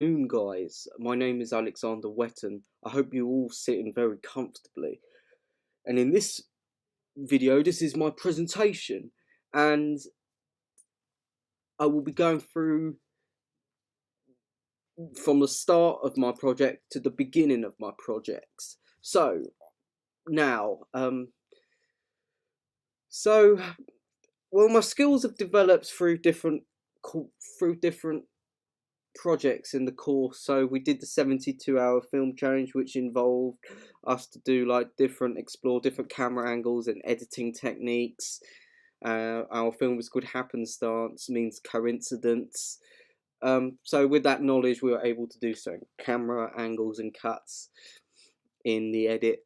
Guys. My name is Alexander Wetton. I hope you're all sitting very comfortably. And in this video, this is my presentation, and I will be going through from the start of my project to the beginning of my projects. So now, so well, my skills have developed through different projects in the course. So we did the 72-hour film challenge, which involved us to do explore different camera angles and editing techniques. Our film was called Happenstance, means coincidence. So with that knowledge, we were able to do certain camera angles and cuts in the edit.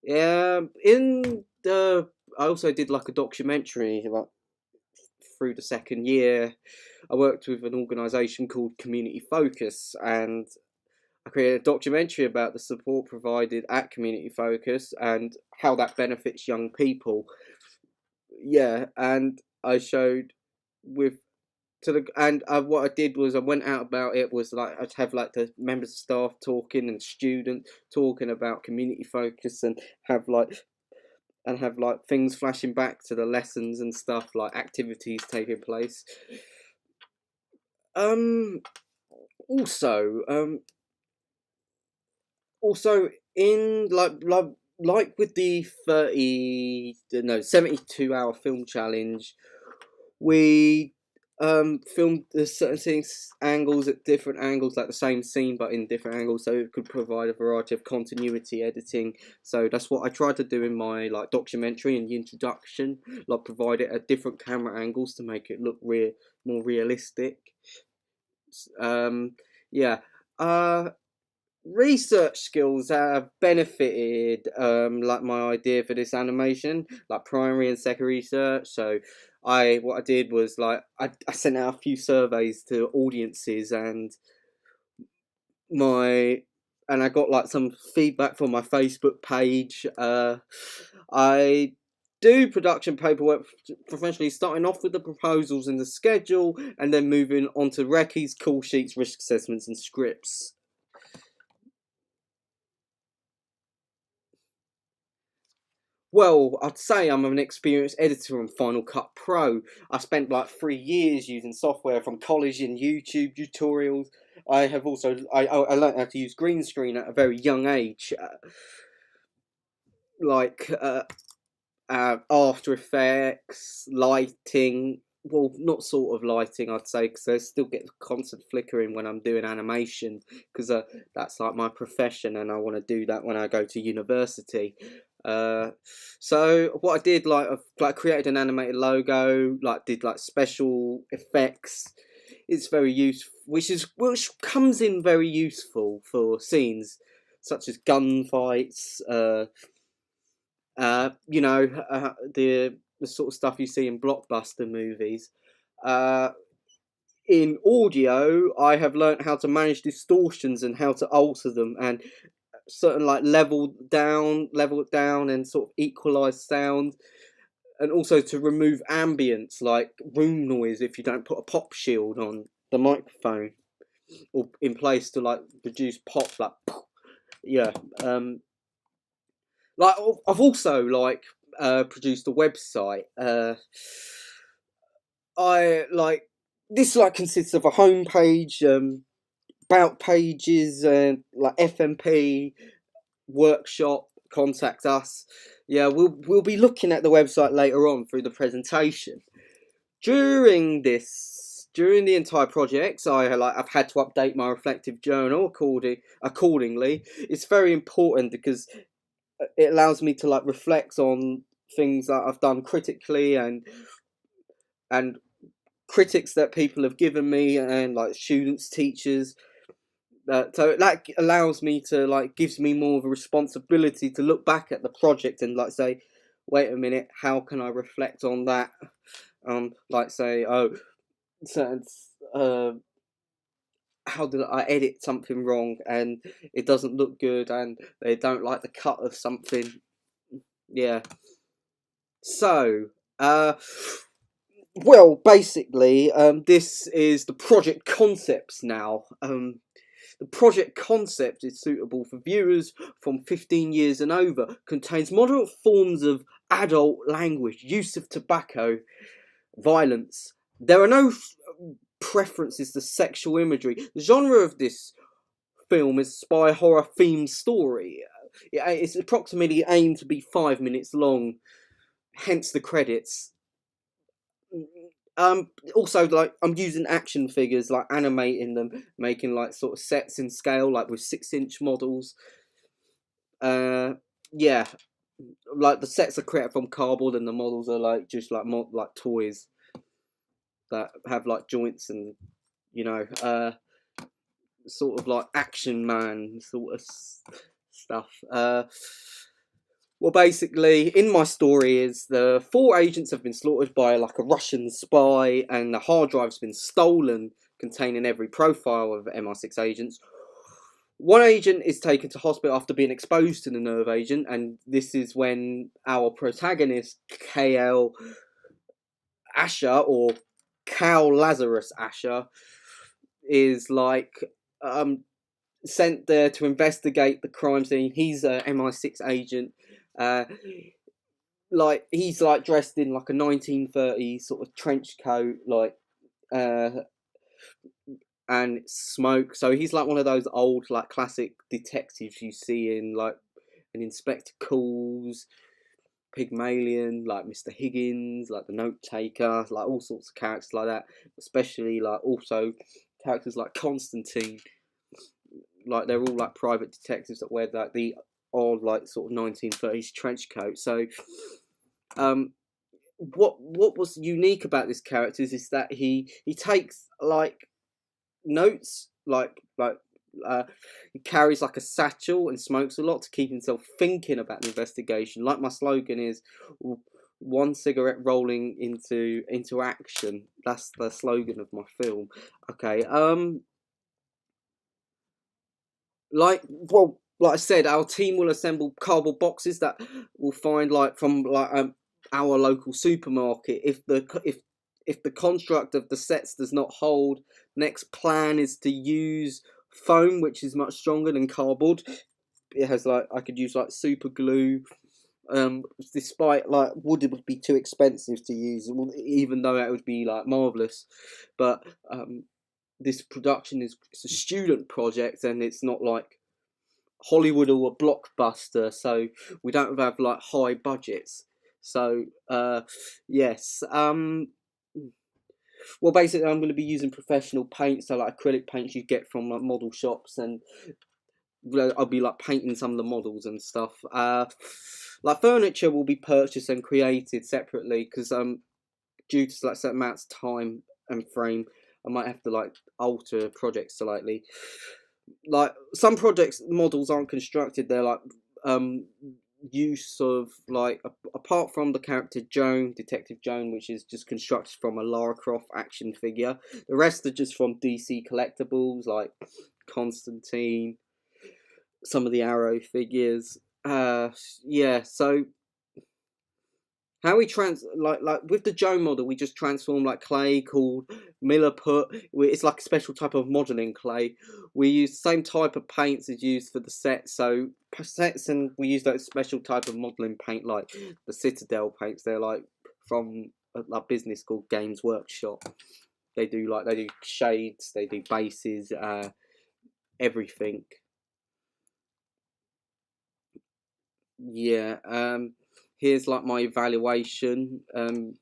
Yeah, I also did like a documentary through the second year. I worked with an organisation called Community Focus, and I created a documentary about the support provided at Community Focus and how that benefits young people. Yeah, and I showed with to the and what I did was I went out about it was like I'd have like the members of staff talking and students talking about Community Focus and have like things flashing back to the lessons and stuff, like activities taking place. Um also also in with the 72-hour film challenge, we filmed the certain things angles at different angles, like the same scene but in different angles, so it could provide a variety of continuity editing. So that's what I tried to do in my documentary in the introduction, provide it at different camera angles to make it look more realistic. Yeah. Research skills have benefited my idea for this animation, like primary and secondary research. So what I did was I sent out a few surveys to audiences, and I got some feedback from my Facebook page. I do production paperwork professionally, starting off with the proposals and the schedule, and then moving on to recce's, call sheets, risk assessments, and scripts. Well, I'd say I'm an experienced editor on Final Cut Pro. I spent 3 years using software from college and YouTube tutorials. I have also I learned how to use green screen at a very young age, like After Effects, lighting. Well, not sort of lighting, I'd say, because I still get the constant flickering when I'm doing animation, because that's like my profession, and I want to do that when I go to university. So what I did, I created an animated logo, did special effects. It's very useful, which comes in very useful for scenes such as gunfights. The sort of stuff you see in blockbuster movies. In audio, I have learned how to manage distortions and how to alter them, and certain level it down, and sort of equalize sound, and also to remove ambience like room noise if you don't put a pop shield on the microphone or in place to reduce pop, yeah. I've also produced a website. I this consists of a homepage, about pages, FMP, workshop, contact us. Yeah, we'll be looking at the website later on through the presentation. During the entire project, I've had to update my reflective journal accordingly. It's very important because it allows me to reflect on things that I've done critically, and critics that people have given me, and students, teachers. So that allows me to gives me more of a responsibility to look back at the project and say, wait a minute, how can I reflect on that? Say, certain how did I edit something wrong and it doesn't look good, and they don't like the cut of something. Yeah. So, Well, basically, this is the project concepts now. The project concept is suitable for viewers from 15 years and over, contains moderate forms of adult language, use of tobacco, violence. There are no preferences to sexual imagery. The genre of this film is spy horror themed story. It's approximately aimed to be 5 minutes long, hence the credits. Also, like, I'm using action figures, like animating them, making like sort of sets in scale, like with 6-inch models. Uh, yeah, like the sets are created from cardboard, and the models are like just like like toys that have like joints and you know, sort of like Action Man sort of stuff. Well, basically, in my story is the 4 agents have been slaughtered by like a Russian spy, and the hard drive's been stolen, containing every profile of MI6 agents. One agent is taken to hospital after being exposed to the nerve agent, and this is when our protagonist, KL Asher, or Cal Lazarus Asher, is like sent there to investigate the crime scene. He's a MI6 agent. Uh, like he's like dressed in like a 1930s sort of trench coat, like uh, and smoke. So he's like one of those old like classic detectives you see in like an Inspector Calls, Pygmalion, like Mr. Higgins, like the Note Taker, like all sorts of characters like that. Especially like also characters like Constantine. Like they're all like private detectives that wear like the odd like sort of 1930s trench coat. So what was unique about this character is that he takes like notes, he carries like a satchel and smokes a lot to keep himself thinking about the investigation. Like my slogan is, one cigarette rolling into action. That's the slogan of my film. Okay. Like I said, our team will assemble cardboard boxes that we'll find like from like our local supermarket. If the construct of the sets does not hold, next plan is to use foam, which is much stronger than cardboard. It has like I could use like super glue. Despite like wood would be too expensive to use, even though it would be like marvelous, but this production is it's a student project and it's not like Hollywood or a blockbuster, so we don't have like high budgets. So yes, well basically I'm going to be using professional paint, so like acrylic paints you get from like model shops, and I'll be like painting some of the models and stuff. Like furniture will be purchased and created separately because due to like certain amounts of time and frame, I might have to like alter projects slightly. Like some projects models aren't constructed, they're like use of like apart from the character Joan, Detective Joan, which is just constructed from a Lara Croft action figure, the rest are just from DC collectibles like Constantine, some of the Arrow figures. Yeah, so how we like with the Joe model, we just transform like clay called Milliput. It's like a special type of modeling clay. We use the same type of paints as used for the sets. So sets, and we use those special type of modeling paint like the Citadel paints. They're like from a business called Games Workshop. They do shades, they do bases, everything. Yeah. Here's like my evaluation and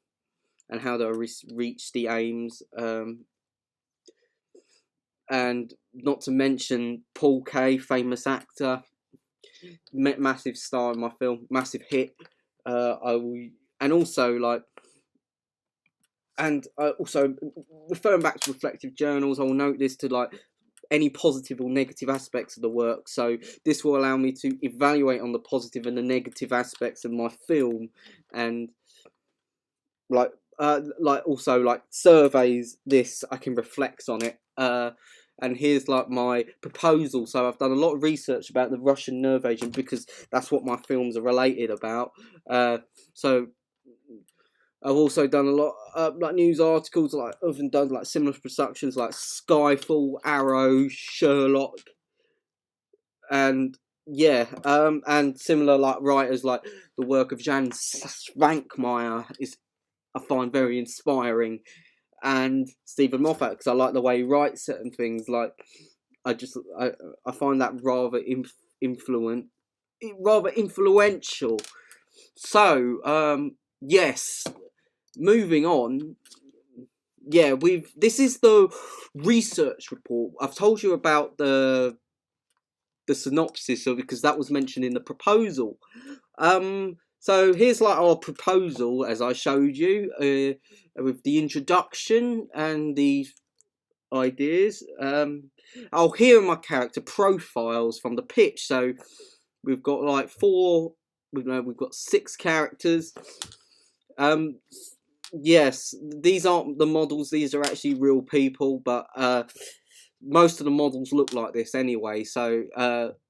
how to reach the aims, and not to mention Paul Kay, famous actor, massive star in my film, massive hit. And also like and also referring back to reflective journals, I will note this to like any positive or negative aspects of the work. So this will allow me to evaluate on the positive and the negative aspects of my film, and like also like surveys this, I can reflect on it. And here's like my proposal. So I've done a lot of research about the Russian nerve agent because that's what my films are related about. So I've also done a lot like news articles, like I've even done like similar productions like Skyfall, Arrow, Sherlock, and yeah, and similar like writers like the work of Jan Svankmajer is I find very inspiring, and Stephen Moffat because I like the way he writes certain things. Like I find that rather rather influential. So yes, moving on. Yeah, this is the research report. I've told you about the synopsis of it because that was mentioned in the proposal. So here's like our proposal as I showed you with the introduction and the ideas. I'll hear my character profiles from the pitch. So we've got like we've got 6 characters. Yes, these aren't the models. These are actually real people, but most of the models look like this anyway. So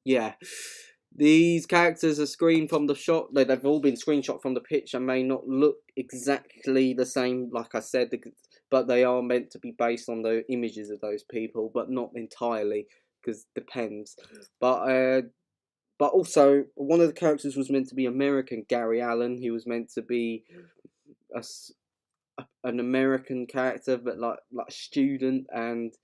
yeah, these characters are screened from the shot. They've all been screenshot from the pitch and may not look exactly the same, like I said, but they are meant to be based on the images of those people, but not entirely, because depends. But also one of the characters was meant to be American Gary Allen. He was meant to be an American character, but like a student, and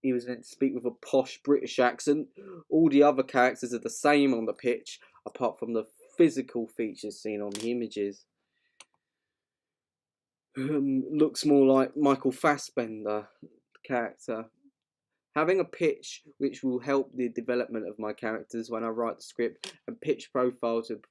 he was meant to speak with a posh British accent. All the other characters are the same on the pitch, apart from the physical features seen on the images. Looks more like Michael Fassbender character. Having a pitch which will help the development of my characters when I write the script, and pitch profile to.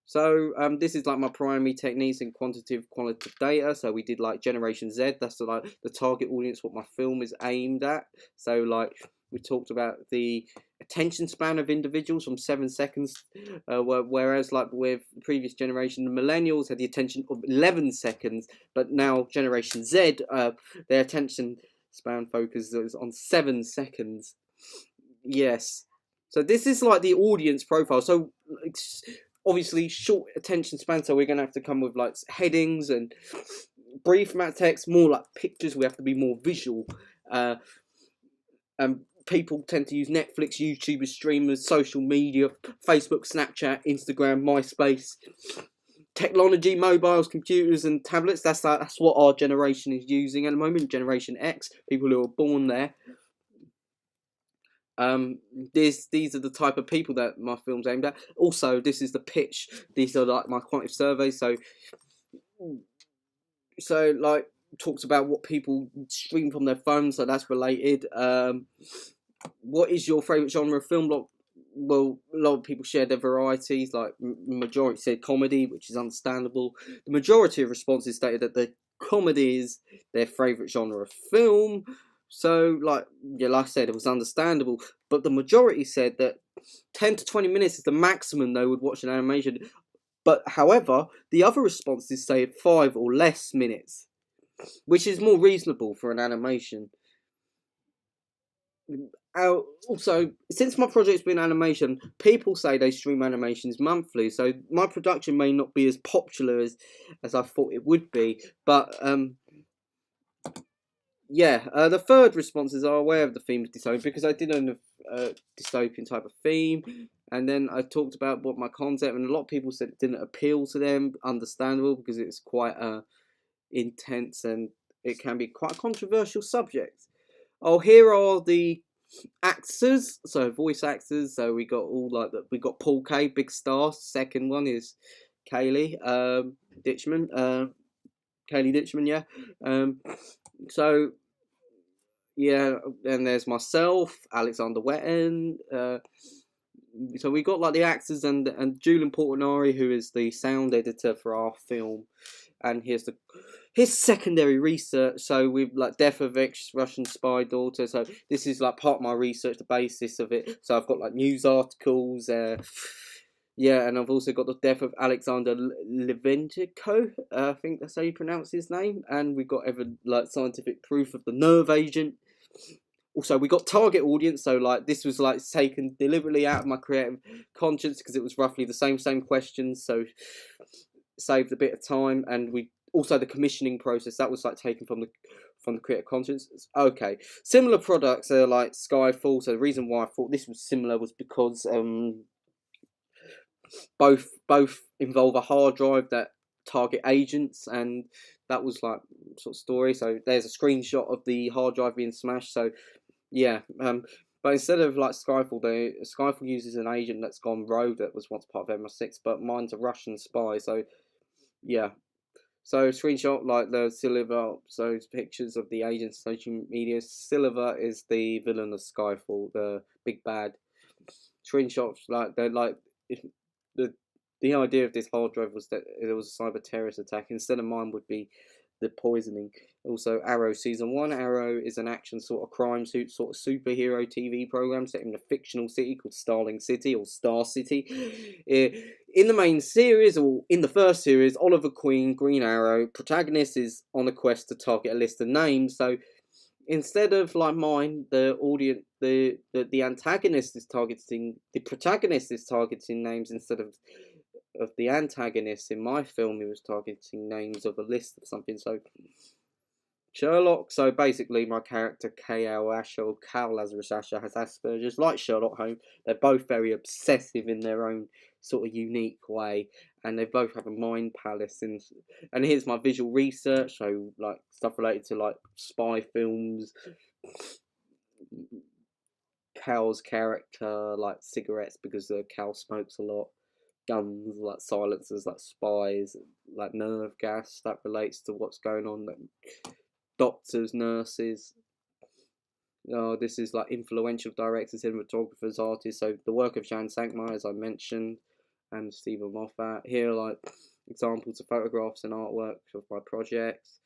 So this is like my primary techniques in quantitative qualitative data. So we did like Generation Z. That's like the target audience, what my film is aimed at. So like we talked about the attention span of individuals from 7 seconds, whereas like with the previous generation, the millennials had the attention of 11 seconds, but now Generation Z, their attention span focuses on 7 seconds. Yes. So this is like the audience profile. So obviously short attention span, so we're going to have to come with like headings and brief amount of text, more like pictures. We have to be more visual. And people tend to use Netflix, YouTube, streamers, social media, Facebook, Snapchat, Instagram, MySpace, technology, mobiles, computers, and tablets. That's what our generation is using at the moment. Generation X, people who are born there. These are the type of people that my film's aimed at. Also, this is the pitch. These are like my quantitative surveys. So like talks about what people stream from their phones. So that's related. What is your favourite genre of film? Well, a lot of people share their varieties. Like majority said comedy, which is understandable. The majority of responses stated that the comedy is their favourite genre of film. So, like I said, it was understandable. But the majority said that 10 to 20 minutes is the maximum they would watch an animation. But, however, the other responses say 5 or less minutes, which is more reasonable for an animation. Also, since my project's been animation, people say they stream animations monthly. So, my production may not be as popular as I thought it would be. But, yeah, the third responses are aware of the theme of dystopian because I did a dystopian type of theme, and then I talked about what my concept, and a lot of people said it didn't appeal to them. Understandable, because it's quite intense and it can be quite a controversial subject. Oh, here are the actors, so voice actors. So we got we got Paul Kaye, big star. Second one is Kaylee Ditchman. Kaylee Ditchman, yeah. So yeah, and there's myself, Alexander Wetton. So we got like the actors and Julian Portinari, who is the sound editor for our film, and here's his secondary research. So we've like death of ex-Russian spy daughter. So this is like part of my research, the basis of it. So I've got like news articles. Yeah, and I've also got the death of Alexander Levenchiko. I think that's how you pronounce his name. And we've got like scientific proof of the nerve agent. Also, we got target audience. So like this was like taken deliberately out of my creative conscience because it was roughly the same questions. So saved a bit of time, and we also the commissioning process that was like taken from the creative conscience. Okay, similar products are like Skyfall. So the reason why I thought this was similar was because both involve a hard drive that target agents, and that was like sort of story. So there's a screenshot of the hard drive being smashed. So yeah, but instead of like Skyfall, Skyfall uses an agent that's gone rogue that was once part of MI6, but mine's a Russian spy. So yeah, so screenshot like the Silver, so pictures of the agent's social media. Silver is the villain of Skyfall, the big bad. Screenshots like they're like if the the idea of this hard drive was that it was a cyber terrorist attack. Instead of mine would be the poisoning. Also, Arrow season 1. Arrow is an action sort of crime suit sort of superhero TV program set in a fictional city called Starling City or Star City. In the main series, or in the first series, Oliver Queen, Green Arrow, protagonist is on a quest to target a list of names. So instead of like mine, the audience, the antagonist is targeting the protagonist is targeting names instead of the antagonist. In my film, he was targeting names of a list of something. So Sherlock. So basically, my character K.L. Asher or Cal Lazarus Asher has Asperger's, like Sherlock Holmes. They're both very obsessive in their own sort of unique way, and they both have a mind palace. And here's my visual research. So like stuff related to like spy films. Cal's character like cigarettes because Cal smokes a lot. Guns like silencers, like spies, like nerve gas that relates to what's going on. Doctors, nurses. Oh, this is like influential directors, cinematographers, artists. So the work of Jan Sankma, as I mentioned, and Stephen Moffat. Here are like examples of photographs and artwork of my projects.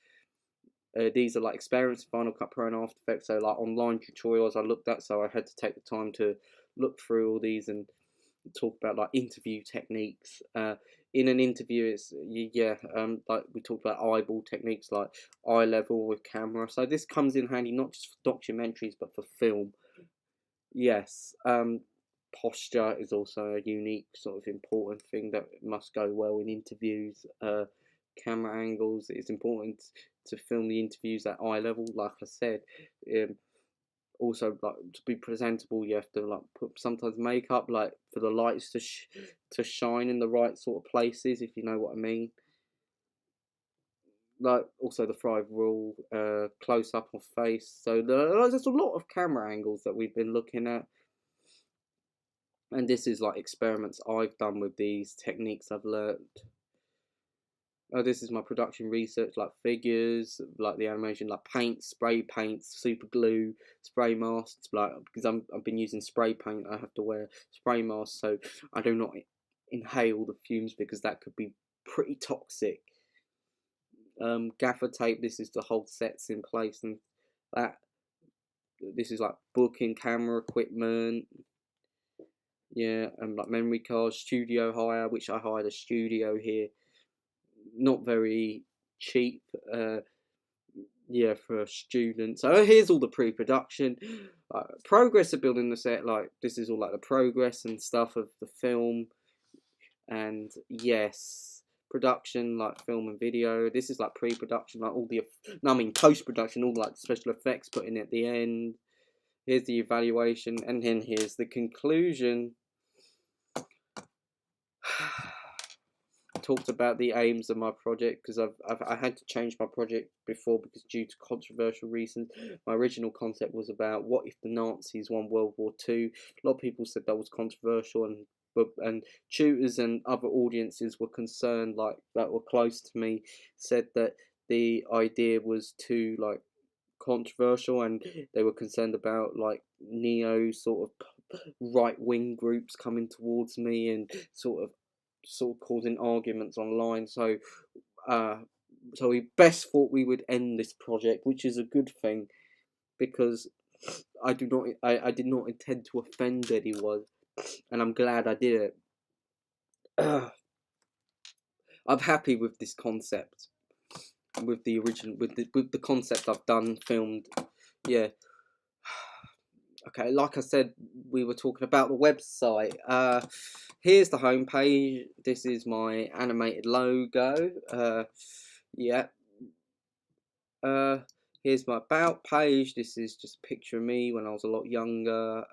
These are like experiments in Final Cut Pro and After Effects. So like online tutorials I looked at. So I had to take the time to look through all these and talk about like interview techniques. In an interview, it's like we talked about eyeball techniques, like eye level with camera. So this comes in handy not just for documentaries but for film. Yes, posture is also a unique sort of important thing that must go well in interviews. Camera angles. It's important to film the interviews at eye level, like I said. Also, like to be presentable, you have to like put sometimes makeup like for the lights to shine in the right sort of places, if you know what I mean. Like also the 5 rule, close up of face. So there's a lot of camera angles that we've been looking at, and this is like experiments I've done with these techniques I've learned. Oh, this is my production research, like figures, like the animation, like paint, spray paints, super glue, spray masks. Like because I've been using spray paint, I have to wear spray masks so I do not inhale the fumes because that could be pretty toxic. Gaffer tape. This is to hold sets in place, and that this is like booking camera equipment. Yeah, and like memory cards, studio hire, which I hired a studio here. Not very cheap, yeah, for a student. So here's all the pre-production, progress of building the set. Like this is all like the progress and stuff of the film, and yes, production like film and video. This is like pre-production, like all the no, I mean post-production, all like special effects put in at the end. Here's the evaluation, and then here's the conclusion. Talked about the aims of my project because I had to change my project before because due to controversial reasons. My original concept was about what if the Nazis won World War II. A lot of people said that was controversial, and tutors and other audiences were concerned, like that were close to me, said that the idea was too like controversial, and they were concerned about like neo sort of right wing groups coming towards me and sort of causing arguments online. So we best thought we would end this project, which is a good thing because I did not intend to offend anyone, and I'm glad I did it. I'm happy with this concept, with the original, with the concept I've done filmed. Yeah, Okay, like I said, we were talking about the website. Here's the home page. This is my animated logo. Yeah. Here's my about page. This is just a picture of me when I was a lot younger.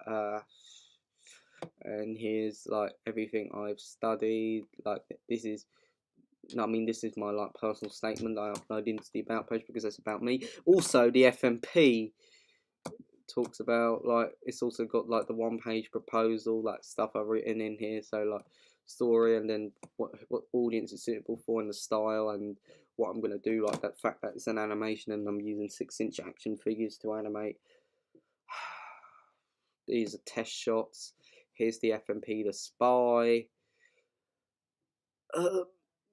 And here's like everything I've studied. Like this is, I mean, this is my like personal statement that I upload into the about page because it's about me. Also, the FMP talks about, like, it's also got like the one-page proposal, like stuff I've written in here. So like story, and then what audience is suitable for, and the style, and what I'm gonna do. Like that fact that it's an animation and I'm using 6-inch action figures to animate. These are test shots. Here's the FMP, the Spy.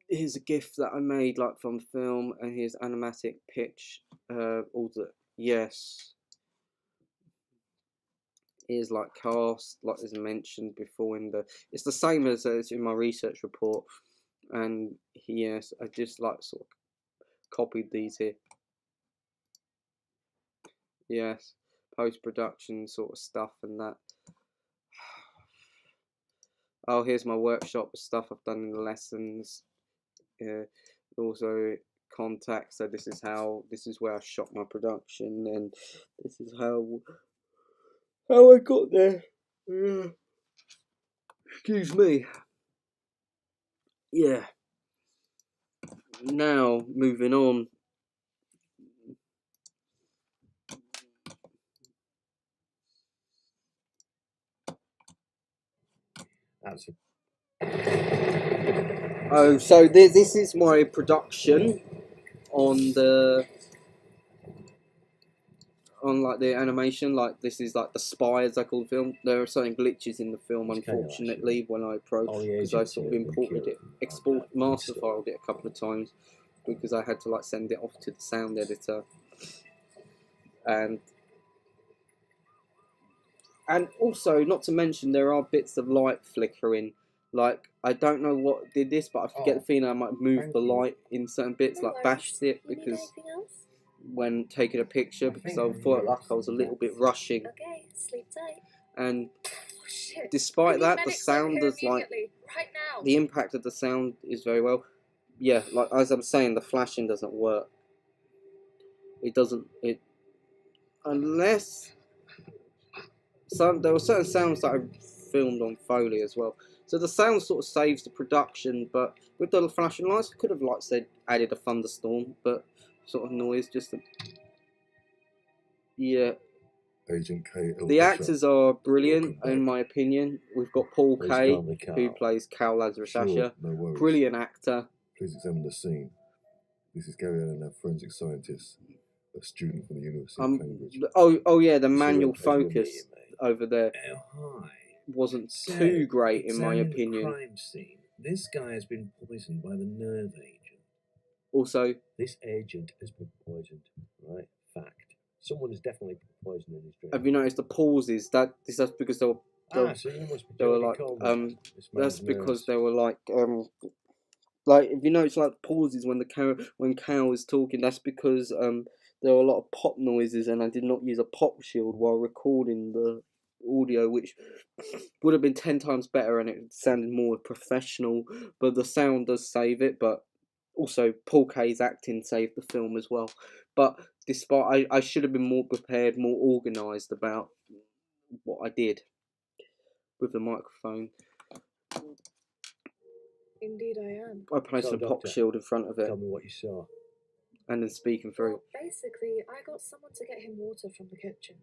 Here's a GIF that I made like from film, and here's animatic pitch. All the yes. Here's like cast, like as mentioned before in the. It's the same as it's in my research report, and yes, I just like sort of copied these here. Yes, post production sort of stuff and that. Oh, here's my workshop stuff I've done in the lessons. Also contacts. So this is where I shot my production, and this is how I got there. Excuse me. Yeah. Now moving on. Oh, so this is my production on like the animation. Like this is like the Spy, as I call the film. There are certain glitches in the film, unfortunately, when I because I sort of imported it, master filed it a couple of times because I had to like send it off to the sound editor, and also not to mention there are bits of light flickering. Like, I don't know what did this, but I forget the feeling I might move the light in certain bits, like bashed it, because when taking a picture, because I felt like I was a little bit rushing. Okay, sleep tight. And despite that, the sound is like, the impact of the sound is very well. Yeah, like as I'm saying, the flashing doesn't work. It doesn't, unless there were certain sounds that I filmed on Foley as well. So the sound sort of saves the production, but with the flashing lights, I could have like said added a thunderstorm, but sort of noise just. Yeah. Agent K. The actors are brilliant, in my opinion. We've got Paul K, who plays Cal Lazarus. Brilliant actor. Please examine the scene. This is Gary Allen, a forensic scientist, a student from the University of Cambridge. Oh yeah, the manual focus over there wasn't too great, in my opinion. Crime scene. This guy has been poisoned by the nerve agent. Also, this agent has been poisoned, right? Fact. Someone has definitely put poison in his drink. Have you noticed the pauses? That's because they were like that's because they were like if you notice like pauses when Cal is talking, that's because there were a lot of pop noises, and I did not use a pop shield while recording the audio, which would have been 10 times better and it sounded more professional, but the sound does save it. But also Paul K's acting saved the film as well. But despite, I should have been more prepared, more organised about what I did with the microphone. Indeed I am. I placed a pop shield in front of it. Tell me what you saw. And then speaking through. Well, basically, I got someone to get him water from the kitchen.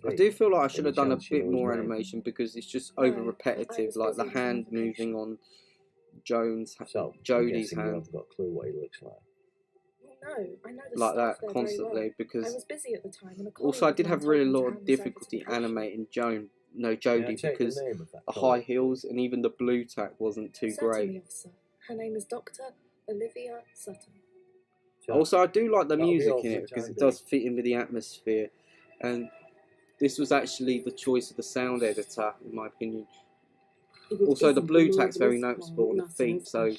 I do feel like I should have done a bit more animation because it's just over repetitive, like the hand moving on Jodie's hand. I've got a clue what he looks like. No, I know the like stuff that constantly well. because I was busy at the time, and also I did have really a lot of difficulty animating Jodie because the high heels and even the blue tack wasn't too great. Officer. Her name is Dr. Olivia Sutton. Also, I do like the music in it because it does fit in with the atmosphere, and this was actually the choice of the sound editor, in my opinion. Also, the blue tack's very noticeable on the feet, so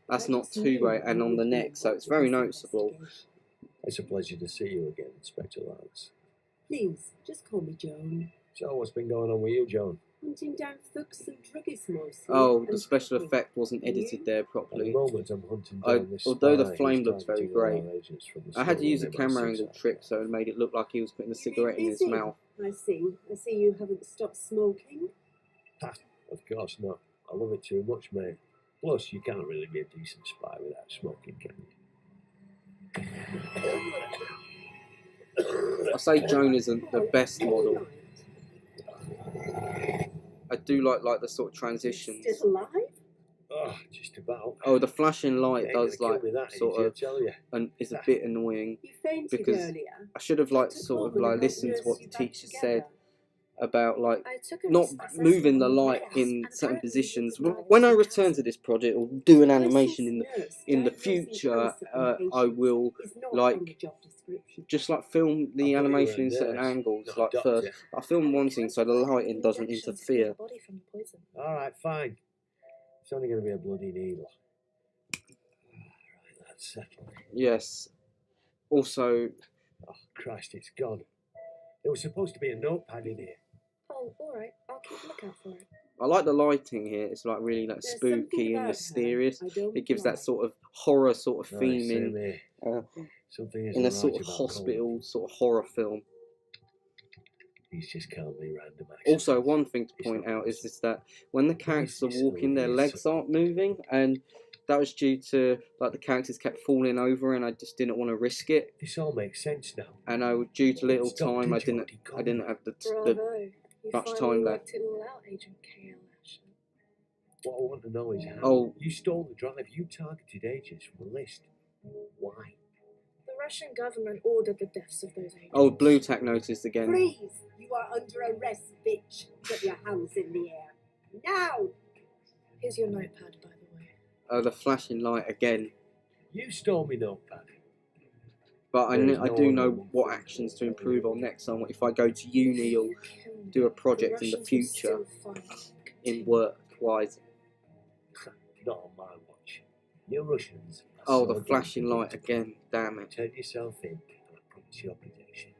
that's not too great, and on the neck, so it's very noticeable. It's a pleasure to see you again, Inspector Lance. Please, just call me Joan. So what's been going on with you, John? Hunting down thugs and druggies mostly. Oh, the and special hacking. effect wasn't edited there At the properly. moment, I'm hunting I- down this although the spy flame who's looks very targeting all great, our agents from the I had to use a stolen camera MI6 angle outfit. trick so it made it look like he was putting a You been cigarette in his busy? mouth. I see. I see you haven't stopped smoking. Of course not. I love it too much, mate. Plus, you can't really be a decent spy without smoking, can you? I say Joan isn't the best all model. right. I do like the sort of transitions. Still alive? Oh, just about. Oh, the flashing You light ain't does gonna like kill me that sort easy, I of, tell you. and is a bit annoying. You fainted Because earlier. I should have like Dr. sort of Coleman like helped listened to nurse what the you back teacher together. said about like I took a not risk assessment moving the on light meds, in and certain apparently positions. he was When I diagnosed with return to cancer. this project or do an A animation licensed nurse in the diagnosing future, cancer in I patients will is not like on the job description. just like film the I thought you were animation a in certain nurse, angles. not a Like doctor. first, I film one thing so the lighting doesn't Injections clear interfere. the body from the poison. All right, fine. It's only going to be a bloody needle. Right, that's settled. Yes. Also, Oh, Christ, it's gone. There was supposed to be a notepad in here. Oh, alright. I'll keep a lookout for it. I like the lighting here. It's like really like There's something spooky and about her mysterious. I don't It gives like. that sort of horror sort of Right, theme same here. Something isn't in a right sort of about hospital Coleman. sort of horror film. These just can't be random accidents. Also, one thing to It's point not out us. is that when the characters are this walking, their Olivia's legs aren't moving, and that was due to like the characters kept falling over, and I just didn't want to risk it. This all makes sense now. And due to little It's Dr. time, I Geordie didn't have the Bravo. You much finally time worked it all out, Agent KL Asher. What I want to know is how Oh. you stole the drive. You targeted agents from a list. Why? The Russian government ordered the deaths of those agents. Oh, Blue Tack noticed again. Freeze! You are under arrest, bitch. Put your hands in the air. Now! Here's your notepad, by the way. Oh, the flashing light again. You stole me notepad. But I There's no do one know who what will actions to think improve that on next time. If I go to uni or You kill me, do a the project in the Russians will future still find in continue. work-wise. Not on my watch. You Russians. are Oh, so the flashing damn light again. Damn it. Turn yourself in, and I promise your protection.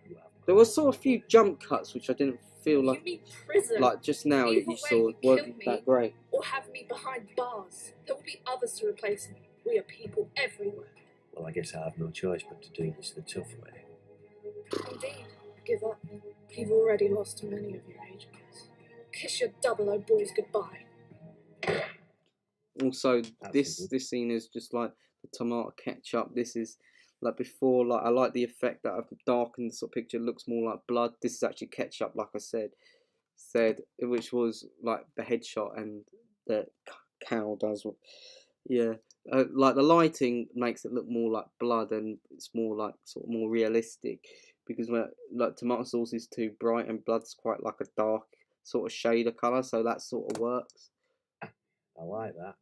You have There was sort of a few jump cuts which I didn't feel You like mean prison? just now Either you way, saw you weren't kill me. that great. Or have me behind bars. There will be others to replace me. We are people everywhere. Well, I guess I have no choice but to do this the tough way. Indeed. Give up. You've already lost many of your agents. Kiss your 00 balls goodbye. Also, Absolutely. this scene is just like the tomato ketchup. This is like before. Like I like the effect that I've darkened the sort of picture. It looks more like blood. This is actually ketchup, like I said, which was like the headshot and the cow does. Yeah, like the lighting makes it look more like blood, and it's more like sort of more realistic because when like tomato sauce is too bright and blood's quite like a dark sort of shade of colour, so that sort of works. I like that.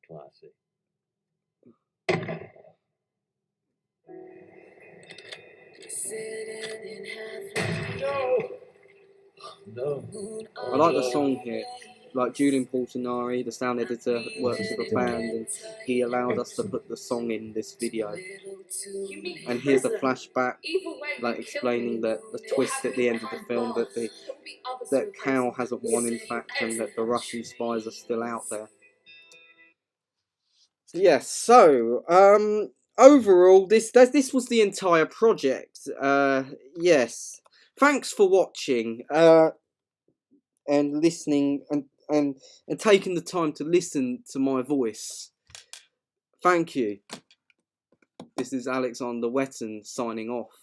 Classy. No. I like the song here. Like Julian Portinari, the sound editor, works with the band, and he allowed us to put the song in this video. You mean And here's a prison? flashback, Either way, like you kill explaining me. the Or twist have at the me end of the behind film bars. that There will be others to that replace Cal me. hasn't won in See fact, and that the everyone. Russian spies are still out there. Yes, so overall this was the entire project. Yes. Thanks for watching and listening and taking the time to listen to my voice. Thank you. This is Alexander Wetton signing off.